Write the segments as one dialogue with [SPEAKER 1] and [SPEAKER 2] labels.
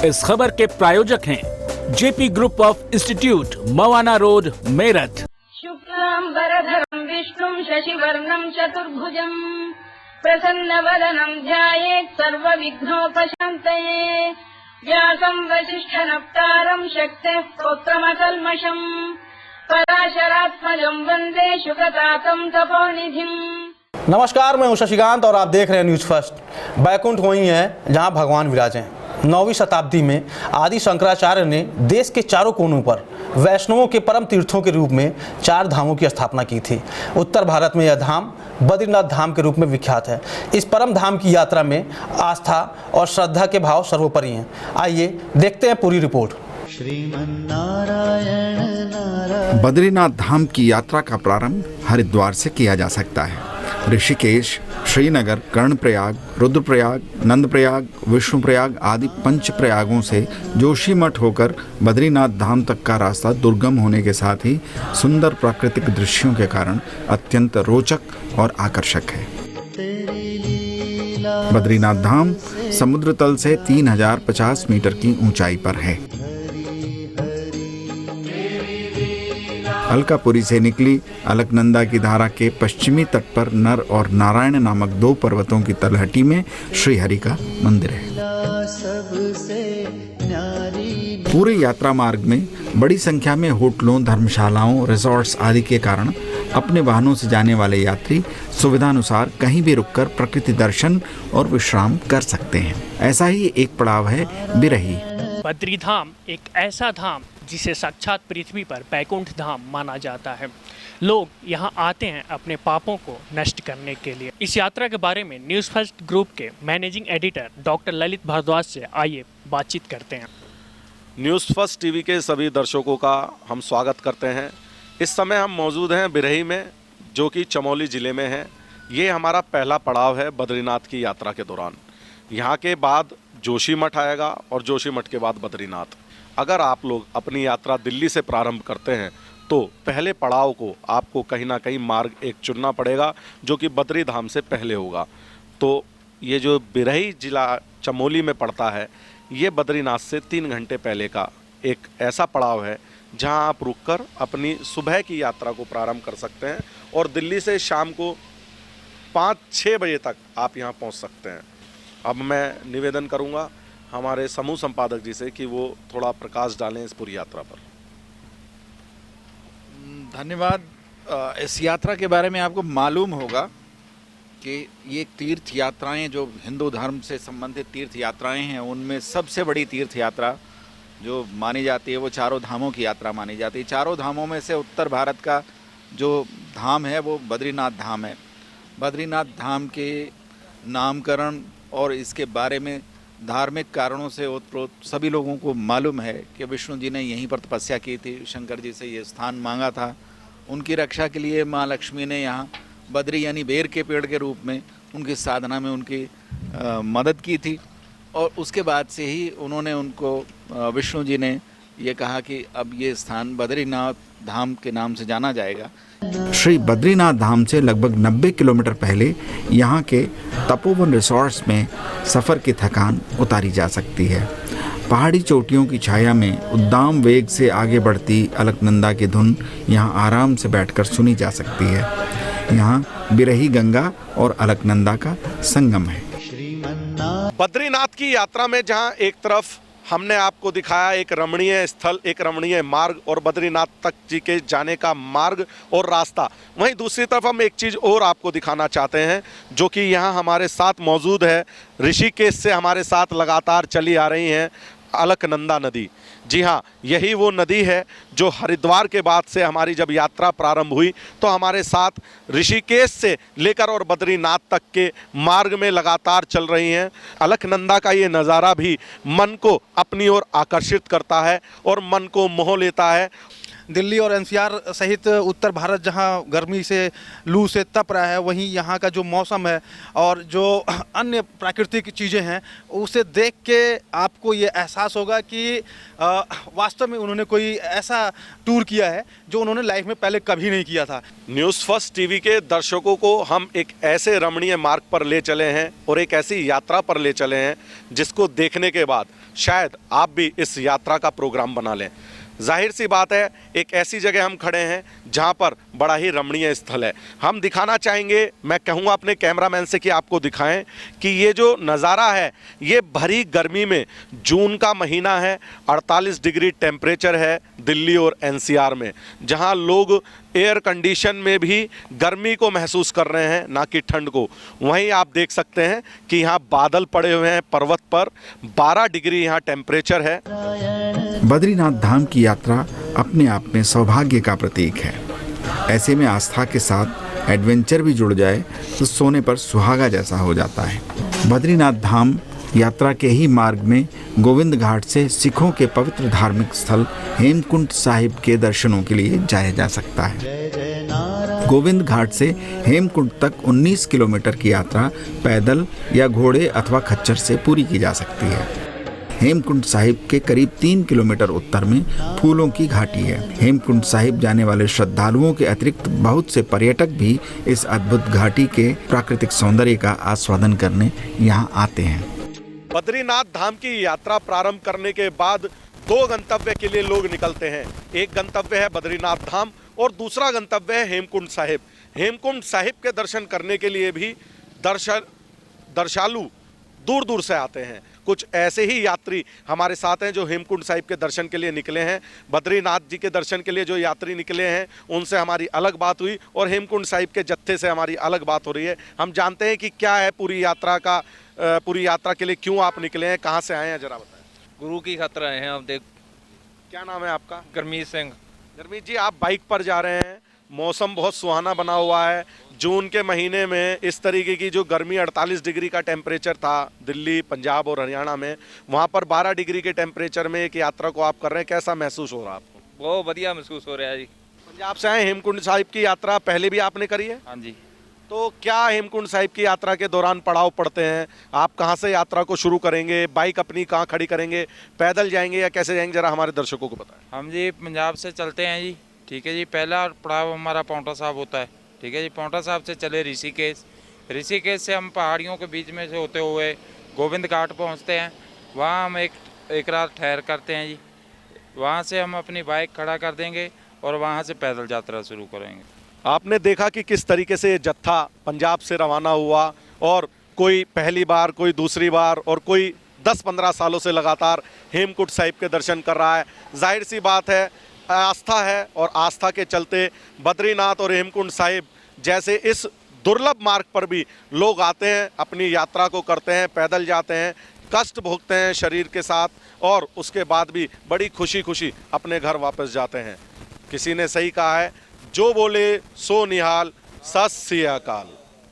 [SPEAKER 1] इस खबर के प्रायोजक हैं JP group of institute, Mawana road, Meerut.
[SPEAKER 2] शुक्लांबरधरं विष्णुं शशिवर्णं चतुर्भुजं प्रसन्नवदनं ध्यायेत् सर्वविघ्नोपशान्तये व्यासं वसिष्ठनप्तारं शक्तेः पौत्रमकल्मषम् पराशरात्मजं वन्दे शुकतातं तपोनिधिम्।
[SPEAKER 3] नमस्कार, मैं हूं शशिकांत और आप देख रहे हैं न्यूज़ फर्स्ट। बैकुंठ वहीं है जहां भगवान विराजे। 9वीं शताब्दी में आदि शंकराचार्य ने देश के चारों कोनों पर वैष्णवों के परम तीर्थों के रूप में 4 धामों की स्थापना की थी। उत्तर भारत में यह धाम बद्रीनाथ धाम के रूप में विख्यात है। इस परम धाम की यात्रा में आस्था और श्रद्धा के भाव सर्वोपरि हैं। आइए देखते हैं पूरी रिपोर्ट।
[SPEAKER 4] बद्रीनाथ धाम की यात्रा का प्रारंभ हरिद्वार से किया जा सकता है। ऋषिकेश, श्रीनगर, कर्णप्रयाग, रुद्रप्रयाग, नंदप्रयाग, विष्णुप्रयाग आदि 5 प्रयागों से जोशीमठ होकर बद्रीनाथ धाम तक का रास्ता दुर्गम होने के साथ ही सुंदर प्राकृतिक दृश्यों के कारण अत्यंत रोचक और आकर्षक है। बद्रीनाथ धाम समुद्र तल से 3050 मीटर की ऊंचाई पर है। अलकापुरी से निकली अलकनंदा की धारा के पश्चिमी तट पर नर और नारायण नामक 2 पर्वतों की तलहटी में श्रीहरि का मंदिर है। पूरे यात्रा मार्ग में बड़ी संख्या में होटलों, धर्मशालाओं, रिसोर्ट्स आदि के कारण अपने वाहनों से जाने वाले यात्री सुविधानुसार कहीं भी रुककर प्रकृति दर्शन और विश्राम कर सकते हैं। ऐसा ही एक पड़ाव है बिरही।
[SPEAKER 5] बद्री धाम एक ऐसा धाम जिसे साक्षात पृथ्वी पर बैकुंठ धाम माना जाता है। लोग यहाँ आते हैं अपने पापों को नष्ट करने के लिए। इस यात्रा के बारे में न्यूज़ फर्स्ट ग्रुप के managing editor doctor Lalit Bhardwaj से आइए बातचीत करते हैं।
[SPEAKER 6] न्यूज़ फर्स्ट टीवी के सभी दर्शकों का हम स्वागत करते हैं। इस समय हम मौजूद हैं बिरही में, जो कि चमोली ज़िले में है। ये हमारा पहला पड़ाव है बद्रीनाथ की यात्रा के दौरान। यहाँ के बाद जोशीमठ आएगा और जोशीमठ के बाद बद्रीनाथ। अगर आप लोग अपनी यात्रा दिल्ली से प्रारंभ करते हैं तो पहले पड़ाव को आपको कहीं ना कहीं मार्ग एक चुनना पड़ेगा, जो कि बद्री धाम से पहले होगा। तो ये जो बिरही जिला चमोली में पड़ता है, ये बद्रीनाथ से 3 घंटे पहले का एक ऐसा पड़ाव है जहां आप रुककर अपनी सुबह की यात्रा को प्रारंभ कर सकते हैं और दिल्ली से शाम को 5-6 बजे तक आप यहाँ पहुँच सकते हैं। अब मैं निवेदन करूँगा हमारे समूह संपादक जी से कि वो थोड़ा प्रकाश डालें इस पूरी यात्रा पर।
[SPEAKER 7] धन्यवाद। इस यात्रा के बारे में आपको मालूम होगा कि ये तीर्थ यात्राएं जो हिंदू धर्म से संबंधित तीर्थ यात्राएं हैं, उनमें सबसे बड़ी तीर्थ यात्रा जो मानी जाती है वो चारों धामों की यात्रा मानी जाती है। चारों धामों में से उत्तर भारत का जो धाम है वो बद्रीनाथ धाम है। बद्रीनाथ धाम के नामकरण और इसके बारे में धार्मिक कारणों से ओतप्रोत सभी लोगों को मालूम है कि विष्णु जी ने यहीं पर तपस्या की थी। शंकर जी से ये स्थान मांगा था। उनकी रक्षा के लिए माँ लक्ष्मी ने यहाँ बद्री यानी बेर के पेड़ के रूप में उनकी साधना में उनकी मदद की थी। और उसके बाद से ही उन्होंने उनको विष्णु जी ने ये कहा कि अब ये स्थान बद्रीनाथ धाम के नाम से जाना जाएगा।
[SPEAKER 4] श्री बद्रीनाथ धाम से लगभग 90 किलोमीटर पहले यहाँ के तपोवन रिसोर्ट्स में सफ़र की थकान उतारी जा सकती है। पहाड़ी चोटियों की छाया में उद्दाम वेग से आगे बढ़ती अलकनंदा की धुन यहाँ आराम से बैठकर सुनी जा सकती है। यहाँ बिरही गंगा और अलकनंदा का संगम है।
[SPEAKER 6] बद्रीनाथ की यात्रा में जहाँ एक तरफ हमने आपको दिखाया एक रमणीय स्थल, एक रमणीय मार्ग और बद्रीनाथ तक जी के जाने का मार्ग और रास्ता, वहीं दूसरी तरफ हम एक चीज़ और आपको दिखाना चाहते हैं जो कि यहाँ हमारे साथ मौजूद है। ऋषिकेश से हमारे साथ लगातार चली आ रही हैं अलकनंदा नदी। जी हाँ, यही वो नदी है जो हरिद्वार के बाद से हमारी जब यात्रा प्रारंभ हुई तो हमारे साथ ऋषिकेश से लेकर और बद्रीनाथ तक के मार्ग में लगातार चल रही हैं। अलकनंदा का ये नज़ारा भी मन को अपनी ओर आकर्षित करता है और मन को मोह लेता है।
[SPEAKER 3] दिल्ली और एनसीआर सहित उत्तर भारत जहां गर्मी से लू से तप रहा है, वहीं यहाँ का जो मौसम है और जो अन्य प्राकृतिक चीज़ें हैं उसे देख के आपको ये एहसास होगा कि वास्तव में उन्होंने कोई ऐसा टूर किया है जो उन्होंने लाइफ में पहले कभी नहीं किया था।
[SPEAKER 6] न्यूज़ फर्स्ट टीवी के दर्शकों को हम एक ऐसे रमणीय मार्ग पर ले चले हैं और एक ऐसी यात्रा पर ले चले हैं जिसको देखने के बाद शायद आप भी इस यात्रा का प्रोग्राम बना लें। जाहिर सी बात है, एक ऐसी जगह हम खड़े हैं जहां पर बड़ा ही रमणीय स्थल है। हम दिखाना चाहेंगे, मैं कहूँगा अपने कैमरामैन से कि आपको दिखाएं कि ये जो नज़ारा है ये भरी गर्मी में, जून का महीना है, 48 डिग्री टेम्परेचर है दिल्ली और एनसीआर में, जहां लोग एयर कंडीशन में भी गर्मी को महसूस कर रहे हैं, ना कि ठंड को। वहीं आप देख सकते हैं कि यहाँ बादल पड़े हुए हैं पर्वत पर, 12 डिग्री यहाँ टेम्परेचर है।
[SPEAKER 4] बद्रीनाथ धाम की यात्रा अपने आप में सौभाग्य का प्रतीक है। ऐसे में आस्था के साथ एडवेंचर भी जुड़ जाए तो सोने पर सुहागा जैसा हो जाता है। बद्रीनाथ धाम यात्रा के ही मार्ग में गोविंद घाट से सिखों के पवित्र धार्मिक स्थल हेमकुंड साहिब के दर्शनों के लिए जाया जा सकता है। गोविंद घाट से हेमकुंड तक 19 किलोमीटर की यात्रा पैदल या घोड़े अथवा खच्चर से पूरी की जा सकती है। हेमकुंड साहिब के करीब 3 किलोमीटर उत्तर में फूलों की घाटी है। हेमकुंड साहिब जाने वाले श्रद्धालुओं के अतिरिक्त बहुत से पर्यटक भी इस अद्भुत घाटी के प्राकृतिक सौंदर्य का आस्वादन करने यहाँ आते हैं।
[SPEAKER 6] बद्रीनाथ धाम की यात्रा प्रारंभ करने के बाद 2 गंतव्य के लिए लोग निकलते हैं। एक गंतव्य है बद्रीनाथ धाम और दूसरा गंतव्य है हेमकुंड साहिब। हेमकुंड साहिब के दर्शन करने के लिए भी दर्शनालु दूर दूर से आते हैं। कुछ ऐसे ही यात्री हमारे साथ हैं जो हेमकुंड साहिब के दर्शन के लिए निकले हैं। बद्रीनाथ जी के दर्शन के लिए जो यात्री निकले हैं उनसे हमारी अलग बात हुई और हेमकुंड साहिब के जत्थे से हमारी अलग बात हो रही है। हम जानते हैं कि क्या है पूरी यात्रा के लिए क्यों आप निकले हैं, कहाँ से आए हैं, जरा बताएं।
[SPEAKER 8] गुरु की खतरा है आप देख।
[SPEAKER 6] क्या नाम है आपका?
[SPEAKER 8] गुरमीत सिंह।
[SPEAKER 6] गुरमीत जी, आप बाइक पर जा रहे हैं, मौसम बहुत सुहाना बना हुआ है। जून के महीने में इस तरीके की जो गर्मी 48 डिग्री का टेम्परेचर था दिल्ली, पंजाब और हरियाणा में, वहाँ पर 12 डिग्री के टेम्परेचर में एक यात्रा को आप कर रहे हैं, कैसा महसूस हो रहा है आपको?
[SPEAKER 8] बहुत बढ़िया महसूस हो रहा है जी।
[SPEAKER 6] पंजाब से आए, हेमकुंड साहिब की यात्रा पहले भी आपने करी है?
[SPEAKER 8] हाँ जी।
[SPEAKER 6] तो क्या हेमकुंड साहिब की यात्रा के दौरान पड़ाव पड़ते हैं? आप कहाँ से यात्रा को शुरू करेंगे? बाइक अपनी कहाँ खड़ी करेंगे? पैदल जाएंगे या कैसे जाएंगे, जरा हमारे दर्शकों को बताएं।
[SPEAKER 9] हम जी पंजाब से चलते हैं जी, ठीक है जी। पहला पड़ाव हमारा पांवटा साहिब होता है, ठीक है जी। पांवटा साहिब से चले ऋषिकेश, ऋषिकेश से हम पहाड़ियों के बीच में से होते हुए गोविंद घाट पहुंचते हैं। वहाँ हम एक रात ठहर करते हैं जी। वहाँ से हम अपनी बाइक खड़ा कर देंगे और वहाँ से पैदल यात्रा शुरू करेंगे।
[SPEAKER 6] आपने देखा कि किस तरीके से ये जत्था पंजाब से रवाना हुआ और कोई पहली बार, कोई दूसरी बार और कोई 10-15 सालों से लगातार हेमकुंड साहिब के दर्शन कर रहा है। जाहिर सी बात है, आस्था है और आस्था के चलते बद्रीनाथ और हेमकुंड साहिब जैसे इस दुर्लभ मार्ग पर भी लोग आते हैं, अपनी यात्रा को करते हैं, पैदल जाते हैं, कष्ट भोगते हैं शरीर के साथ और उसके बाद भी बड़ी खुशी खुशी अपने घर वापस जाते हैं। किसी ने सही कहा है, जो बोले सो निहाल, सत श्री अकाल।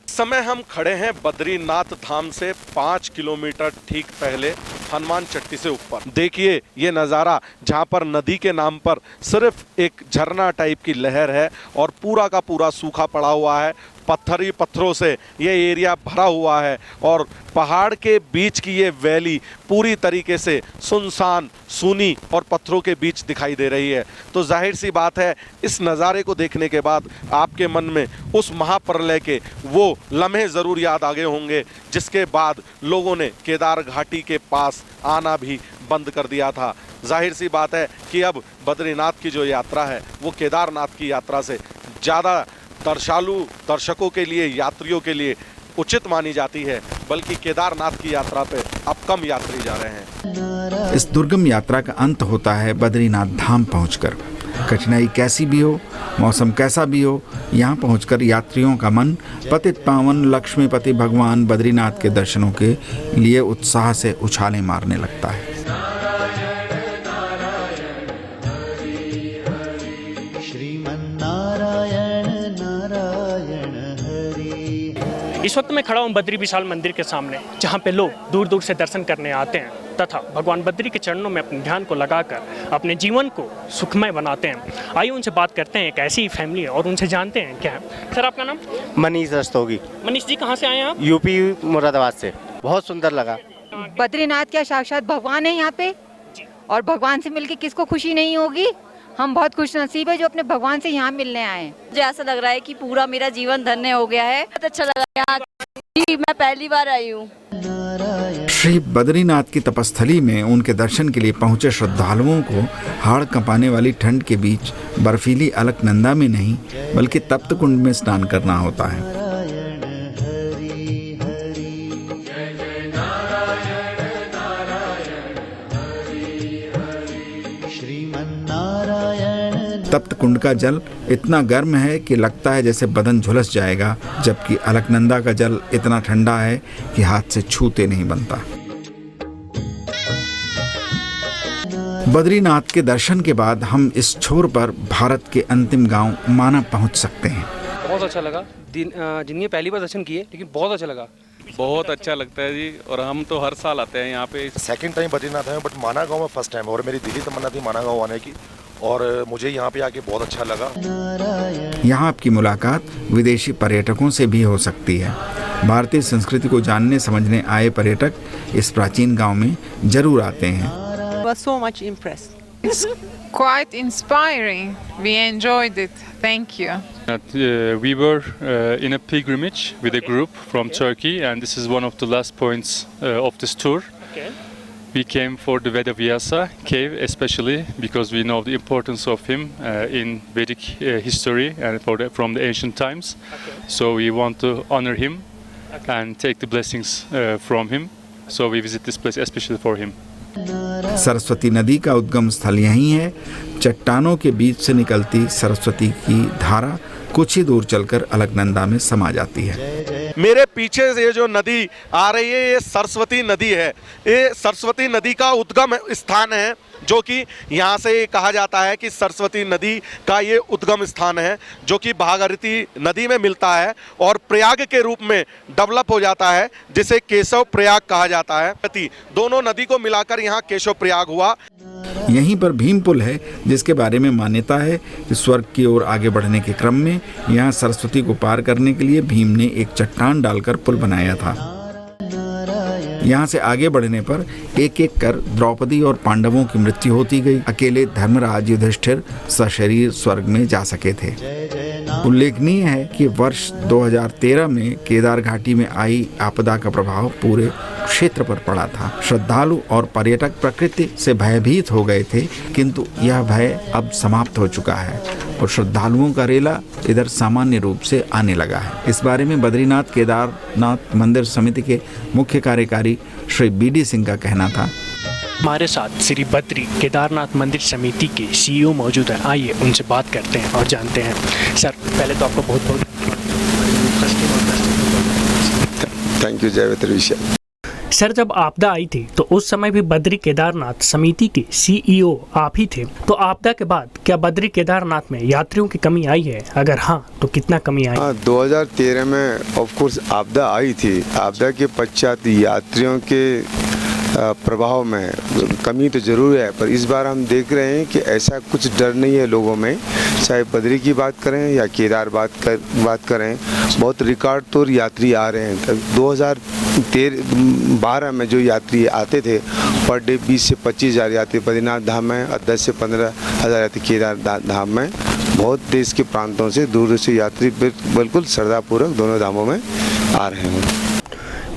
[SPEAKER 6] इस समय हम खड़े हैं बद्रीनाथ धाम से 5 किलोमीटर ठीक पहले हनुमान चट्टी से ऊपर। देखिए ये नज़ारा, जहाँ पर नदी के नाम पर सिर्फ एक झरना टाइप की लहर है और पूरा का पूरा सूखा पड़ा हुआ है। पत्थरों से ये एरिया भरा हुआ है और पहाड़ के बीच की ये वैली पूरी तरीके से सुनसान, सूनी और पत्थरों के बीच दिखाई दे रही है। तो जाहिर सी बात है, इस नज़ारे को देखने के बाद आपके मन में उस महाप्रलय के वो लम्हे ज़रूर याद आ गए होंगे जिसके बाद लोगों ने केदार घाटी के पास आना भी बंद कर दिया था। जाहिर सी बात है कि अब बद्रीनाथ की जो यात्रा है वो केदारनाथ की यात्रा से ज़्यादा दर्शकों के लिए, यात्रियों के लिए उचित मानी जाती है, बल्कि केदारनाथ की यात्रा पे अब कम यात्री जा रहे हैं।
[SPEAKER 4] इस दुर्गम यात्रा का अंत होता है बद्रीनाथ धाम पहुंचकर। कठिनाई कैसी भी हो, मौसम कैसा भी हो, यहाँ पहुंचकर यात्रियों का मन पतित पावन लक्ष्मीपति भगवान बद्रीनाथ के दर्शनों के लिए उत्साह से उछाले मारने लगता है।
[SPEAKER 5] इस वक्त मैं खड़ा हूँ बद्री विशाल मंदिर के सामने, जहाँ पे लोग दूर दूर से दर्शन करने आते हैं। तथा भगवान बद्री के चरणों में अपने ध्यान को लगाकर अपने जीवन को सुखमय बनाते हैं। आइए उनसे बात करते हैं, एक ऐसी ही फैमिली है और उनसे जानते हैं क्या है। सर आपका नाम?
[SPEAKER 10] मनीष रस्तोगी।
[SPEAKER 5] मनीष जी कहाँ से आए हैं आप?
[SPEAKER 10] यूपी मुरादाबाद से। बहुत सुंदर लगा।
[SPEAKER 11] बद्रीनाथ क्या साक्षात भगवान है यहाँ पे, और भगवान से मिलके किसको खुशी नहीं होगी। हम बहुत खुश नसीब है जो अपने भगवान से यहाँ मिलने आए हैं।
[SPEAKER 12] मुझे ऐसा लग रहा है कि पूरा मेरा जीवन धन्य हो गया है। बहुत अच्छा लगा यहाँ, मैं पहली बार आई हूँ।
[SPEAKER 4] श्री बद्रीनाथ की तपस्थली में उनके दर्शन के लिए पहुंचे श्रद्धालुओं को हाड़ कंपाने वाली ठंड के बीच बर्फीली अलकनंदा में नहीं बल्कि तप्त कुंड में स्नान करना होता है। तप्त कुंड का जल इतना गर्म है कि लगता है जैसे बदन झुलस जाएगा, जबकि अलकनंदा का जल इतना ठंडा है कि हाथ से छूते नहीं बनता। बद्रीनाथ के दर्शन के बाद हम इस छोर पर भारत के अंतिम गांव माना पहुंच सकते हैं।
[SPEAKER 13] बहुत अच्छा लगा। जिन्हें पहली बार दर्शन किए, लेकिन बहुत अच्छा लगा।
[SPEAKER 6] बहुत अच्छा लगता है जी, और हम तो हर साल आते हैं यहाँ पे।
[SPEAKER 14] सेकंड टाइम बद्रीनाथ है, बट माना गांव में फर्स्ट टाइम, और मेरी दिली तमन्ना थी माना गांव आने की, और मुझे यहाँ पे आके बहुत अच्छा लगा।
[SPEAKER 4] यहाँ आपकी मुलाकात विदेशी पर्यटकों से भी हो सकती है। भारतीय संस्कृति को जानने समझने आए पर्यटक इस प्राचीन गांव में जरूर आते हैं।
[SPEAKER 15] Was so much impressed.
[SPEAKER 16] It's quite inspiring. We enjoyed it. Thank you.
[SPEAKER 17] We were in a pilgrimage with a group from Turkey, and this is one of the last points of this tour.
[SPEAKER 5] Okay.
[SPEAKER 17] We came for the Vedavyasa cave, especially because we know the importance of him in Vedic history and from the ancient times.
[SPEAKER 5] Okay.
[SPEAKER 17] So we want to honor him and take the blessings from him. So we visit this place especially for him.
[SPEAKER 4] Saraswati नदी का उद्गम स्थल यहीं है। चट्टानों के बीच से निकलती सरस्वती की धारा कुछ ही दूर चलकर अलकनंदा में समा जाती है।
[SPEAKER 6] मेरे पीछे से ये जो नदी आ रही है, ये सरस्वती नदी है। ये सरस्वती नदी का उद्गम स्थान है, जो कि यहाँ से कहा जाता है कि सरस्वती नदी का ये उद्गम स्थान है, जो कि भागीरथी नदी में मिलता है और प्रयाग के रूप में डेवलप हो जाता है, जिसे केशव प्रयाग कहा जाता है। दोनों नदी को मिलाकर यहाँ केशव प्रयाग हुआ।
[SPEAKER 4] यहीं पर भीम पुल है, जिसके बारे में मान्यता है कि स्वर्ग की ओर आगे बढ़ने के क्रम में यहाँ सरस्वती को पार करने के लिए भीम ने एक चट्टान डालकर पुल बनाया था। यहाँ से आगे बढ़ने पर एक एक कर द्रौपदी और पांडवों की मृत्यु होती गई। अकेले धर्मराज युधिष्ठिर सशरीर स्वर्ग में जा सके थे। उल्लेखनीय है कि वर्ष 2013 में केदार घाटी में आई आपदा का प्रभाव पूरे क्षेत्र पर पड़ा था। श्रद्धालु और पर्यटक प्रकृति से भयभीत हो गए थे, किंतु यह भय अब समाप्त हो चुका है और श्रद्धालुओं का रेला इधर सामान्य रूप से आने लगा है। इस बारे में बद्रीनाथ केदारनाथ मंदिर समिति के मुख्य कार्यकारी श्री BD सिंह का कहना था।
[SPEAKER 5] हमारे साथ श्री बद्री केदारनाथ मंदिर समिति के CEO मौजूद हैं। आइए उनसे बात करते हैं और जानते हैं। सर, पहले तो आपको बहुत बहुत
[SPEAKER 14] थैंक यू। जय विश्व।
[SPEAKER 5] सर, जब आपदा आई थी तो उस समय भी बद्री केदारनाथ समिति के CEO आप ही थे। तो आपदा के बाद क्या बद्री केदारनाथ में यात्रियों की कमी आई है? अगर हाँ, तो कितना कमी आई?
[SPEAKER 14] 2013 में ऑफ कोर्स आपदा आई थी। आपदा के पश्चात यात्रियों के प्रभाव में कमी तो जरूर है, पर इस बार हम देख रहे हैं कि ऐसा कुछ डर नहीं है लोगों में। चाहे बद्री की बात करें या केदार बात करें, बहुत रिकॉर्ड तोड़ यात्री आ रहे हैं। 2012 में जो यात्री आते थे पर डे 20 से 25 हज़ार यात्री बद्रीनाथ धाम में और 10 से 15 हज़ार यात्री केदार धाम में। बहुत देश के प्रांतों से दूर से यात्री बिल्कुल श्रद्धापूर्वक दोनों धामों में आ रहे हैं।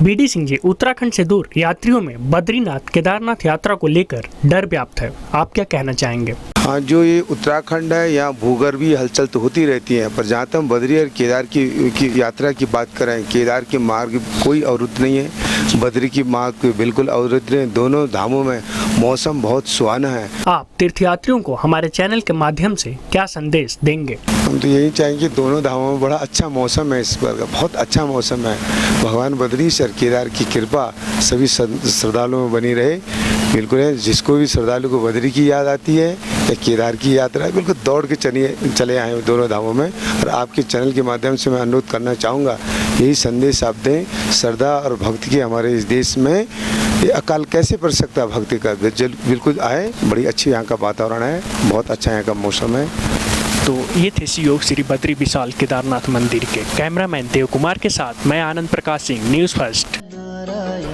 [SPEAKER 5] BD सिंह जी, उत्तराखंड से दूर यात्रियों में बद्रीनाथ केदारनाथ यात्रा को लेकर डर व्याप्त है, आप क्या कहना चाहेंगे?
[SPEAKER 14] हाँ, जो ये उत्तराखंड है, यहाँ भूगर्भीय हलचल तो होती रहती है, पर जहाँ तक हम बद्री और केदार की यात्रा की बात करें, केदार के मार्ग कोई अवरुद्ध नहीं है, बद्री की मार्ग बिल्कुल अवरुद्ध है। दोनों धामों में मौसम बहुत सुहाना है। आप
[SPEAKER 5] तीर्थयात्रियों को हमारे चैनल के माध्यम से क्या संदेश देंगे?
[SPEAKER 14] हम तो यही चाहेंगे, दोनों धामों में बड़ा अच्छा मौसम है, इस बार का बहुत अच्छा मौसम है। भगवान बद्रीश और केदार की कृपा सभी श्रद्धालुओं में बनी रहे। बिल्कुल है। जिसको भी श्रद्धालु को बद्री की याद आती है या केदार की यात्रा है, बिल्कुल दौड़ के चले आए हैं दोनों धामों में। और आपके चैनल के माध्यम से मैं अनुरोध करना चाहूँगा, यही संदेश आप दें, श्रद्धा और भक्ति के हमारे इस देश में ये अकाल कैसे पड़ सकता है भक्ति का। बिल्कुल आए, बड़ी अच्छी यहाँ का वातावरण है, बहुत अच्छा यहाँ का मौसम है।
[SPEAKER 5] तो ये थे सहयोग श्री बद्री विशाल केदारनाथ मंदिर के। कैमरामैन देव कुमार के साथ मैं आनंद प्रकाश सिंह, न्यूज़ फर्स्ट।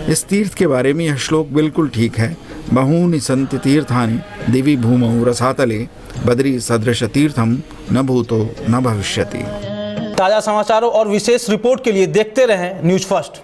[SPEAKER 4] इस तीर्थ के बारे में यह श्लोक बिल्कुल ठीक है। बहूनि सन्ति तीर्थानि दिवि भूमौ रसातले बद्री सदृश तीर्थम न भूतो न भविष्यति।
[SPEAKER 3] ताज़ा समाचारों और विशेष रिपोर्ट के लिए देखते रहें न्यूज़ फर्स्ट।